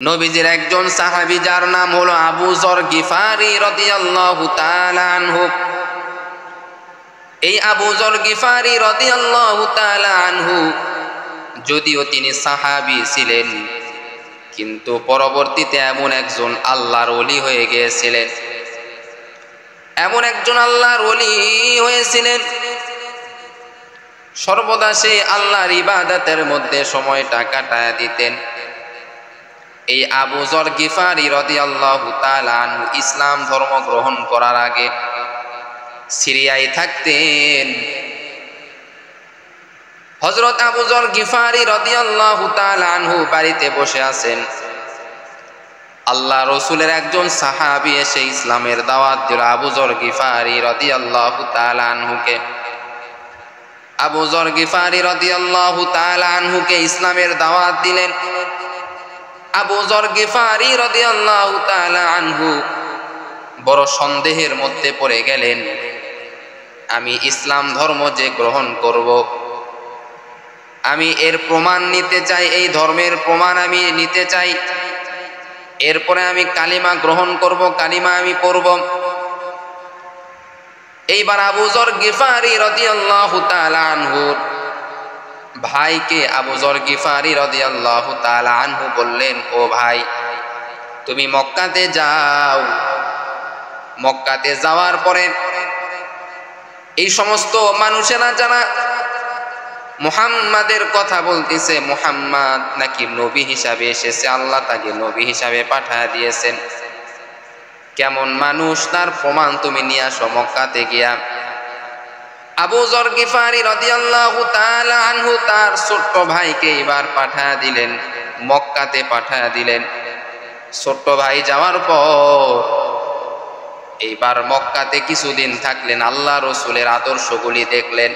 নবীজির একজন সাহাবী যার নাম হলো আবু যর গিফারি রাদিয়াল্লাহু তাআলা আনহু। এই আবু যর গিফারি রাদিয়াল্লাহু তাআলা আনহু যদিও তিনি সাহাবী ছিলেন, কিন্তু পরবর্তীতে এমন একজন আল্লাহর ওলি হয়ে গিয়েছিলেন, এমন একজন আল্লাহর ওলি হয়েছিলেন সর্বদা সে আল্লাহর ইবাদতের মধ্যে সময়টা কাটায় দিতেন। এই আবু যর গিফারি রাদিয়াল্লাহু তাআলা আনহু ইসলাম ধর্ম গ্রহণ করার আগে সিরিয়ায় থাকতেন। হযরত আবু যর গিফারি রাদিয়াল্লাহু তাআলা আনহু বাড়িতে বসে আছেন, আল্লাহ রাসূলের একজন সাহাবী এসে ইসলামের দাওয়াত দিল আবু যর গিফারি রাদিয়াল্লাহু তাআলা আনহুকে। আবু যর গিফারি রাদিয়াল্লাহু তাআলা আনহুকে ইসলামের দাওয়াত দিলেন। আবু যর গিফারি রাদিয়াল্লাহু তাআলা আনহু বড় সন্দেহের মধ্যে পড়ে গেলেন, আমি ইসলাম ধর্ম যে গ্রহণ করব, আমি এর প্রমাণ নিতে চাই, এই ধর্মের প্রমাণ আমি নিতে চাই, এরপরে আমি কালিমা গ্রহণ করব, কালিমা আমি পড়ব। এইবার আবু যর গিফারি রাদিয়াল্লাহু তাআলা আনহুর ভাইকে আবু যর গিফারি রাদিয়াল্লাহু তাআলা আনহু বললেন, ও ভাই, তুমি মক্কাতে যাও, মক্কাতে যাওয়ার পরে এই সমস্ত মানুষেরা যারা মুহাম্মাদের কথা বলতেছে, মুহাম্মদ নাকি নবী হিসাবে এসেছে, আল্লাহ তাকে নবী হিসাবে পাঠায় দিয়েছেন, কেমন মানুষ তার প্রমাণ তুমি নিয়ে আসো মক্কাতে গিয়া। আবু যর গিফারি রাদিয়াল্লাহু তাআলা আনহু তার ছোট্ট ভাইকে এবার পাঠায় দিলেন, মক্কাতে পাঠায় দিলেন। ছোট্ট ভাই যাওয়ার পর এইবার মক্কাতে কিছুদিন থাকলেন, আল্লাহ রাসূলের আদর্শগুলি দেখলেন,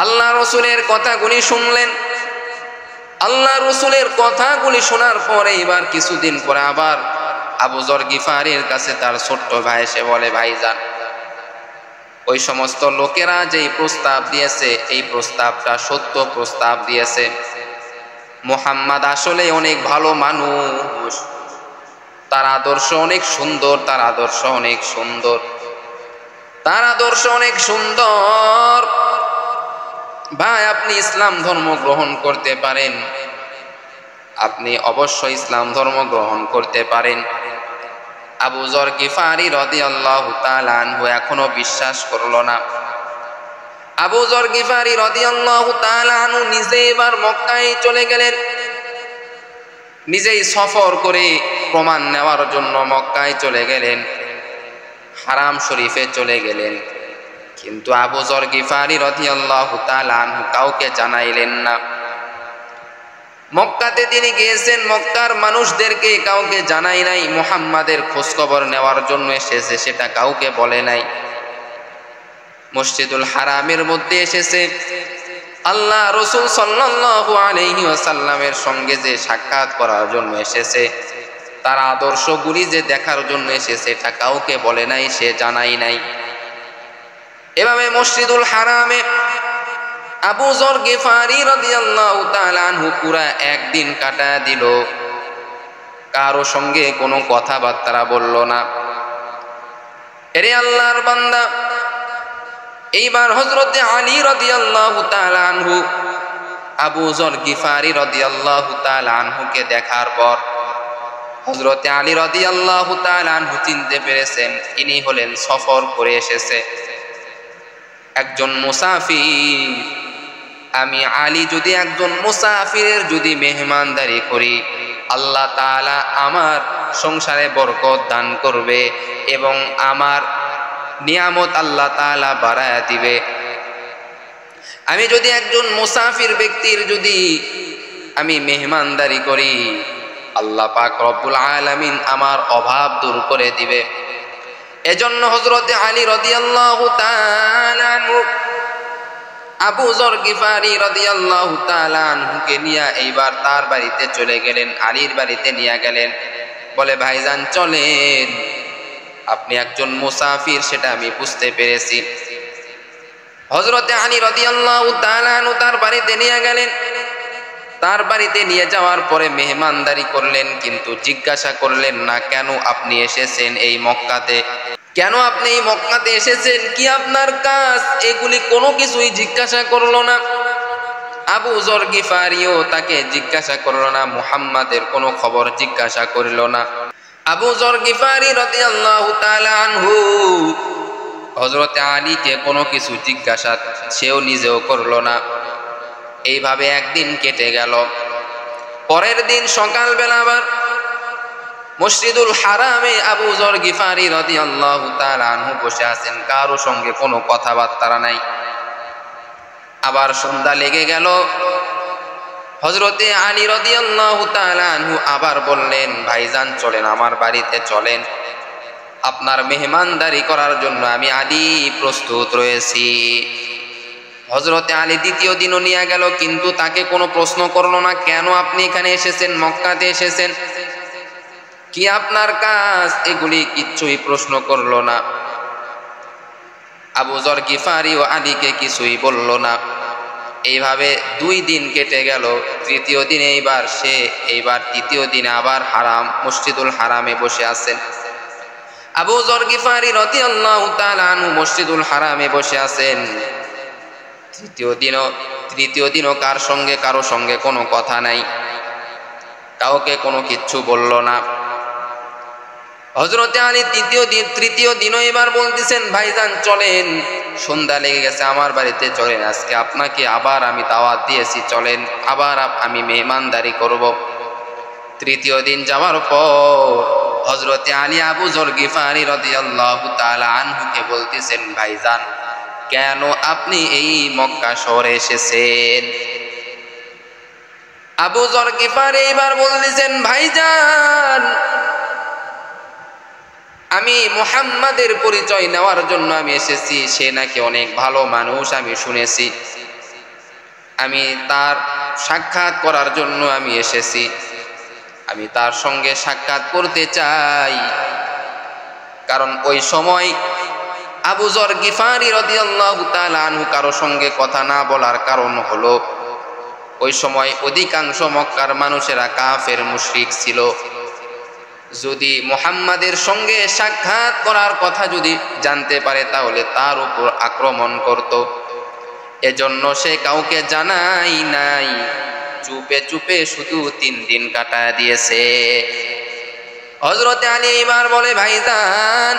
আল্লাহ রাসূলের কথাগুলি শুনলেন। আল্লাহ রাসূলের কথাগুলি শোনার পরে এবার কিছুদিন পরে আবার আবু যর গিফারির কাছে তার ছোট্ট ভাই এসে বলে, ভাইজান, ওই সমস্ত লোকেরা যেই প্রস্তাব দিয়েছে এই প্রস্তাবটা সত্য প্রস্তাব দিয়েছে, মুহাম্মদ আসলে অনেক ভালো মানুষ, তার আদর্শ অনেক সুন্দর, তার আদর্শ অনেক সুন্দর, তার আদর্শ অনেক সুন্দর। ভাই, আপনি ইসলাম ধর্ম গ্রহণ করতে পারেন, আপনি অবশ্যই ইসলাম ধর্ম গ্রহণ করতে পারেন। আবু যর গিফারি রাদিয়াল্লাহু তাআলা আনহু এখনো বিশ্বাস করলো না। আবু যর গিফারি রাদিয়াল্লাহু তাআলা আনহু নিজে এবার মক্কায় চলে গেলেন, নিজেই সফর করে প্রমাণ নেওয়ার জন্য মক্কায় চলে গেলেন, হারাম শরীফে চলে গেলেন। কিন্তু আবু যর গিফারি রাদিয়াল্লাহু তাআলা আনহু কাউকে জানাইলেন না। মক্কাতে তিনি গিয়েছেন, মক্কার মানুষদেরকে কাউকে জানাই নাই, মুহাম্মাদের খোঁজ খবর নেওয়ার জন্য এসেছে সেটা কাউকে বলে নাই। মসজিদুল হারামের মধ্যে এসেছে, আল্লাহ রাসূল সাল্লাল্লাহু আলাইহি ওয়াসাল্লামের সঙ্গে যে সাক্ষাৎ করার জন্য এসেছে, তার আদর্শগুলি যে দেখার জন্য এসেছে এটা কাউকে বলে নাই, সে জানাই নাই। এভাবে মসজিদুল হারামে আবু যর গিফারি রাদিয়াল্লাহু তাআলা আনহু পুরা একদিন কাটায় দিল, কারো সঙ্গে কোনো কথাবার্তা বলল না। এরে আল্লাহর বান্দা, এইবার হযরত আলী রাদিয়াল্লাহু তাআলা আনহু আবু যর গিফারি রাদিয়াল্লাহু তাআলা আনহুকে দেখার পর হযরত আলী রাদিয়াল্লাহু তাআলা আনহু চিনতে পেরেছেন ইনি হলেন সফর করে এসেছে একজন মুসাফির। আমি আলী যদি একজন মুসাফিরের যদি মেহমানদারি করি, আল্লাহ তাআলা আমার সংসারে বরকত দান করবে এবং আমার নিয়ামত আল্লাহ তাআলা বাড়ায়া দিবে। আমি যদি একজন মুসাফির ব্যক্তির যদি আমি মেহমানদারি করি, আল্লাহ পাক রব্বুল আলামিন আমার অভাব দূর করে দিবে। এজন্য হযরত আলী রাদিয়াল্লাহু তাআলা আনহু আবু যর গিফারি রাদিয়াল্লাহু তাআলা আনহুকে নিয়ে এইবার তার বাড়িতে চলে গেলেন, আলীর বাড়িতে নিয়ে গেলেন। বলে, ভাইজান চলেন, আপনি একজন মুসাফির সেটা আমি বুঝতে পেরেছি। হযরত আলী রাদিয়াল্লাহু তাআলা আনহু তার বাড়িতে নিয়ে গেলেন। তার বাড়িতে নিয়ে যাওয়ার পরে মেহমানদারি করলেন, কিন্তু জিজ্ঞাসা করলেন না কেন আপনি এসেছেন এই মক্কাতে, কেন আপনি এই মক্কাতে এসেছেন, কি আপনার কাজ, এগুলি কোনো কিছুই জিজ্ঞাসা করলো না। আবু যর গিফারিও তাকে জিজ্ঞাসা করলো না, মুহাম্মাদের কোনো খবর জিজ্ঞাসা করিল না। আবু যর গিফারি রাদিয়াল্লাহু তাআলা আনহু হযরতে আলীকে কোনো কিছু জিজ্ঞাসা সেও নিজেও করলো না। এইভাবে একদিন কেটে গেল। পরের দিন সকালবেলা আবার মসজিদুল হারামে আবু যর গিফারি রাদিয়াল্লাহু তাআলা আনহু বসে আছেন, কারো সঙ্গে কোনো কথাবার্তা নাই। আবার সন্ধ্যা লেগে গেল। হযরতে আলী রাদিয়াল্লাহু তাআলা আনহু আবার বললেন, ভাইজান চলেন, আমার বাড়িতে চলেন, আপনার মেহমানদারি করার জন্য আমি আলী প্রস্তুত রয়েছি। হযরতে আলী দ্বিতীয় দিনও নিয়ে গেল, কিন্তু তাকে কোনো প্রশ্ন করলো না, কেন আপনি এখানে এসেছেন, মক্কাতে এসেছেন, কি আপনার কাজ, এগুলি কিচ্ছুই প্রশ্ন করলো না। আবু যর গিফারি ও আলীকে কিছুই বলল না। এইভাবে 2 দিন কেটে গেল। তৃতীয় দিন এইবার তৃতীয় দিনে আবার মসজিদুল হারামে বসে আছেন। আবু যর গিফারি রাদিয়াল্লাহু তাআলা আনহু মসজিদুল হারামে বসে আছেন। তৃতীয় দিনও কারো সঙ্গে কোনো কথা নাই, কাউকে কোনো কিচ্ছু বলল না। হযরতে আলী তৃতীয় দিনও এবার বলতেছেন, ভাইজান চলেন, সন্ধ্যা লেগে গেছে, আমার বাড়িতে চলেন, আজকে আপনাকে আবার আমি দাওয়াত দিয়েছি, চলেন, আবার আমি মেহমানদারি করব। তৃতীয় দিন যাওয়ার পর হযরতে আলী আবু যর গিফারি রাদিয়াল্লাহু তাআলা আনহুকে বলতেছেন, ভাইজান কেন আপনি এই মক্কা শহরে এসেছেন? আবু যর গিফারি এবার বলতেছেন, ভাইজান আমি মুহাম্মাদের পরিচয় নেওয়ার জন্য আমি এসেছি, সে নাকি অনেক ভালো মানুষ আমি শুনেছি, আমি তার সাক্ষাৎ করার জন্য আমি এসেছি, আমি তার সঙ্গে সাক্ষাৎ করতে চাই। কারণ ওই সময় আবু যর গিফারি রাদিয়াল্লাহু তাআলা আনহু কারো সঙ্গে কথা না বলার কারণ হলো ওই সময় অধিকাংশ মক্কার মানুষেরা কাফের মুশরিক ছিল। যদি মুহাম্মাদের সঙ্গে সাক্ষাৎ করার কথা যদি জানতে পারে তাহলে তার উপর আক্রমণ করত। এজন্য সে কাউকে জানাই নাই, চুপে চুপে শুধু 3 দিন কাটায় দিয়েছে। হযরতে আলী এবার বলে, ভাইজান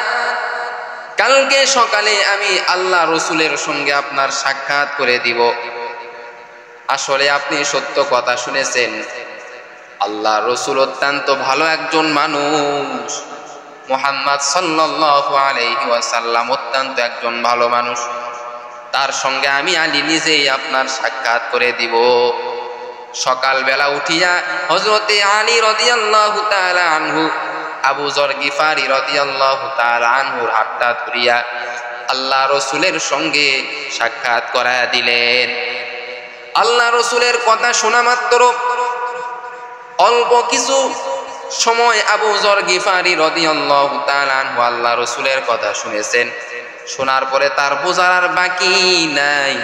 কালকে সকালে আমি আল্লাহ রসুলের সঙ্গে আপনার সাক্ষাৎ করে দিব। আসলে আপনি সত্য কথা শুনেছেন, আল্লাহ রসুল অত্যন্ত ভালো একজন মানুষ, মুহাম্মদ সাল্লাল্লাহু আলাইহি ওয়াসাল্লাম অত্যন্ত একজন ভালো মানুষ, তার সঙ্গে আমি আলী নিজেই আপনার সাক্ষাৎ করে দিব। সকালবেলা উঠিয়া হযরতে আলী রাদিয়াল্লাহু তাআলা আনহু আবু যর গিফারি রাদিয়াল্লাহু তাআলা আনহুর হাতটা ধরিয়া আল্লাহ রসুলের সঙ্গে সাক্ষাৎ করায়া দিলেন। আল্লাহ রসুলের কথা শোনা মাত্র অল্প কিছু সময় আবু যর গিফারি রাদিয়াল্লাহু তাআলা আনহু আল্লাহ রসুলের কথা শুনেছেন। শোনার পরে তার বোঝার আর বাকি নাই,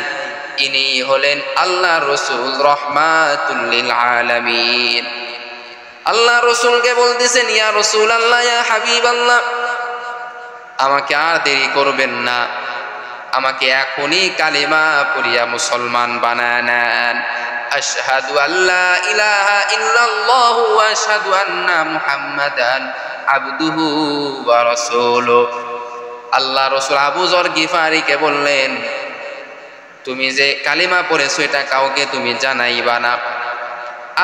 ইনি হলেন আল্লাহ রসুল রহমাতুল লিল আলামিন। আল্লাহ রসুলকে বলতেছেন, ইয়া রাসূলুল্লাহ, ইয়া হাবিবাল্লাহ, আমাকে আর দেরি করবেন না, আমাকে এখনই কালিমা পড়িয়া মুসলমান বানায় নেন। আশহাদু আল্লা ইলাহা ইল্লাল্লাহু ওয়া আশহাদু আন্না মুহাম্মাদান আবদুহু ওয়া রাসূলুহু। আল্লাহ রসুল আবু যর গিফারিকে বললেন, তুমি যে কালিমা পড়েছো এটা কাউকে তুমি জানাইবা না।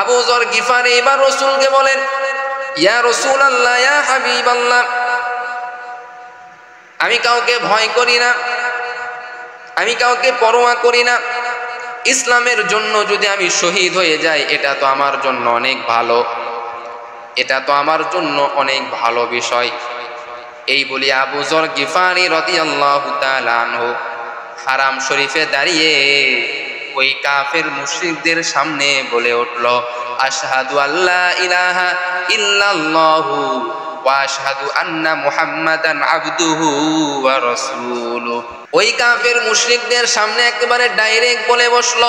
আবু যর গিফারি এবার রসুলকে বলেন, ইয়া রাসূলুল্লাহ, ইয়া হাবিবাল্লাহ, আমি কাউকে ভয় করি না, আমি কাউকে পরোয়া করি না, ইসলামের জন্য যদি আমি শহীদ হয়ে যাই এটা তো আমার জন্য অনেক ভালো, এটা তো আমার জন্য অনেক ভালো বিষয়। এই বলি আবু যর গিফারি রাদিয়াল্লাহু তাআলা আনহু হারাম শরীফে দাঁড়িয়ে ওই কাফের মুশরিকদের সামনে বলে উঠল, আশহাদু আল্লা ইলাহা ইল্লাল্লাহু ওয়া আশহাদু আন্না মুহাম্মাদান আবদুহু ওয়া রাসূলুহু। ওই কাফের মুশরিকদের সামনে একেবারে ডাইরেক্ট বলে বসল,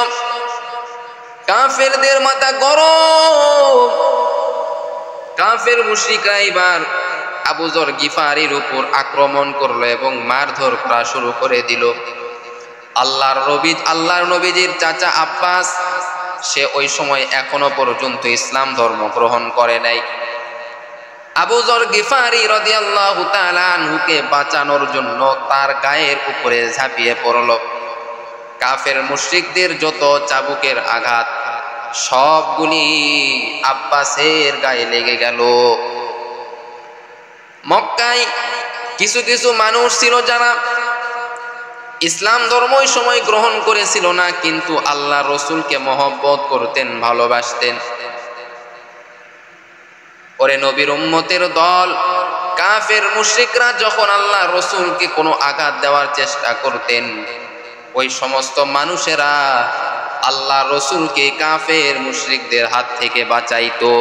কাফেরদের মাথা গরম। কাফের মুশরিকরা এবার আবু যর গিফারির উপর আক্রমণ করলো এবং মারধর করা শুরু করে দিল। আল্লাহর নবীজির চাচা আব্বাস, সে ওই সময় এখনো পর্যন্ত ইসলাম ধর্ম গ্রহণ করে নাই। আবু যর গিফারি রাদিয়াল্লাহু তাআলা আনহুকে বাঁচানোর জন্য তার গায়ের উপরে ঝাঁপিয়ে পড়ল। কাফের মুশরিকদের যত চাবুকের আঘাত সবগুলি আব্বাসের গায়ে লেগে গেল। মক্কায় কিছু কিছু মানুষ ছিল যারা ইসলাম ধর্ম ওই সময় গ্রহণ করেছিল না, কিন্তু আল্লাহ রসুলকে মহব্বত করতেন, ভালোবাসতেন। ওরে নবীর উম্মতের দল, কাফের মুশরিকরা যখন আল্লাহ রসুলকে কোনো আঘাত দেওয়ার চেষ্টা করতেন, ওই সমস্ত মানুষেরা আল্লাহ রসুলকে কাফের মুশরিকদের হাত থেকে বাঁচাইতো।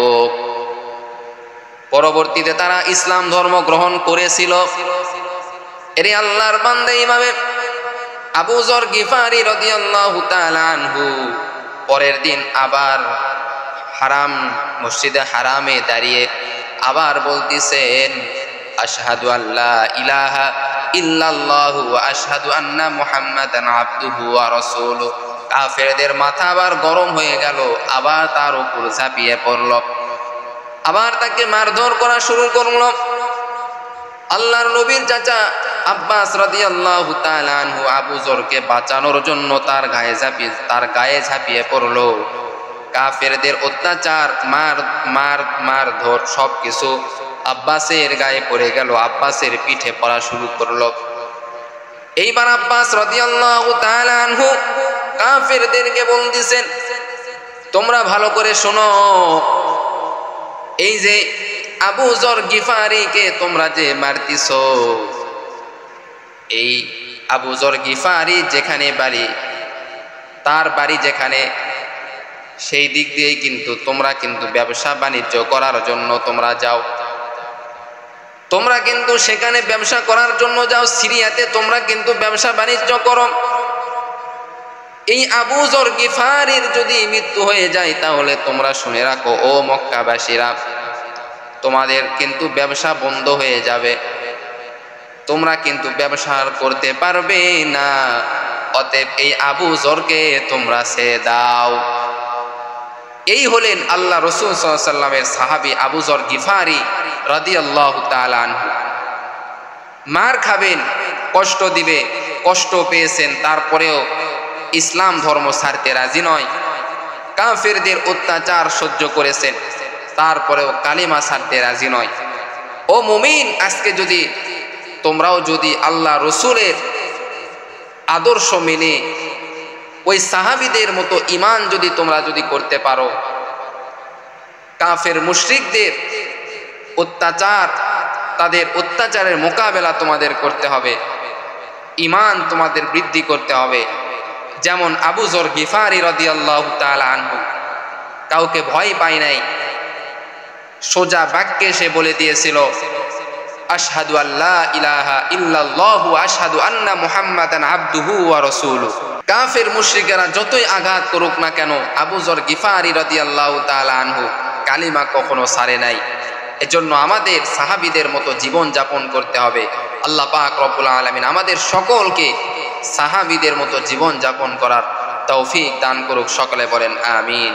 পরবর্তীতে তারা ইসলাম ধর্ম গ্রহণ করেছিল। এরে আল্লাহর বান্দা, এইভাবে আবু যর গিফারি রাদিয়াল্লাহু তাআলা আনহু পরের দিন আবার মসজিদে হারামে দাঁড়িয়ে আবার বলতেছেন, আশহাদু আল্লা ইলাহা ইল্লাল্লাহু ওয়া আশহাদু আন্না মুহাম্মাদান আবদুহু ওয়া রাসূলুহু। কাফেরদের মাথা আবার গরম হয়ে গেল, আবার তার উপর ঝাঁপিয়ে পড়ল, আবার তাকে মারধর করা শুরু করল। আল্লাহর নবীর চাচা আব্বাস রাদিয়াল্লাহু তাআলা আনহু আবু যরকে বাঁচানোর জন্য তার গায়ে ঝাঁপিয়ে পড়ল। কাফেরদের অত্যাচার, মারধর সবকিছু আব্বাসের গায়ে পড়ে গেল, আব্বাসের পিঠে পড়া শুরু করলো। এইবার আব্বাস রাদিয়াল্লাহু তাআলা আনহু কাফেরদেরকে বলতেছেন, তোমরা ভালো করে শোনো, এই যে আবু যর গিফারিকে তোমরা যে মারতিছো, এই আবু যর গিফারি যেখানে বাড়ি, তার বাড়ি যেখানে, সেই দিক দিয়েই কিন্তু তোমরা কিন্তু ব্যবসা বাণিজ্য করার জন্য তোমরা যাও। তোমরা কিন্তু সেখানে ব্যবসা করার জন্য যাও, সিরিয়াতে তোমরা কিন্তু ব্যবসা বাণিজ্য করো। এই আবু যর গিফারির যদি মৃত্যু হয়ে যায়, তাহলে তোমরা শুনে রাখো ও মক্কাবাসীরা, তোমাদের কিন্তু ব্যবসা বন্ধ হয়ে যাবে, তোমরা কিন্তু ব্যবসা করতে পারবে না। অতএব এই আবু যরকে তোমরা ছেড়ে দাও। এই হলেন আল্লাহ রসুল সাল্লাল্লাহু আলাইহি ওয়াসাল্লামের সাহাবী আবু যর গিফারি রাদিয়াল্লাহু তাআলা আনহু। মার খাবেন, কষ্ট দিবে, কষ্ট পেয়েছেন, তারপরেও ইসলাম ধর্ম ছাড়তে রাজি নয়। কাফেরদের অত্যাচার সহ্য করেছেন, তারপরেও কালিমা ছাড়তে রাজি নয়। ও মুমিন, আজকে যদি তোমরাও যদি আল্লাহ রসুলের আদর্শ মেনে ওই সাহাবীদের মতো ঈমান যদি তোমরা যদি করতে পারো, কাফের মুশরিকদের অত্যাচার, তাদের অত্যাচারের মোকাবেলা তোমাদের করতে হবে, ঈমান তোমাদের বৃদ্ধি করতে হবে। যেমন আবু যর গিফারি রাদিয়াল্লাহু তাআলা আনহু কাউকে ভয় পায় নাই, সোজা বাক্যে সে বলে দিয়েছিল, আশহাদু আল্লা ইলাহা ইল্লাল্লাহু আশহাদু আন্না মুহাম্মাদান আবদুহু ওয়া রাসূলুহু। কাফের মুশরিকেরা যতই আঘাত করুক না কেন, আবু যর গিফারি রাদিয়াল্লাহু তাআলা আনহু কালিমা কখনো ছাড়ে নাই। এজন্য আমাদের সাহাবীদের মতো জীবন যাপন করতে হবে। আল্লাহ পাক রব্বুল আলামিন আমাদের সকলকে সাহাবীদের মতো জীবন যাপন করার তৌফিক দান করুক। সকলে বলেন আমিন।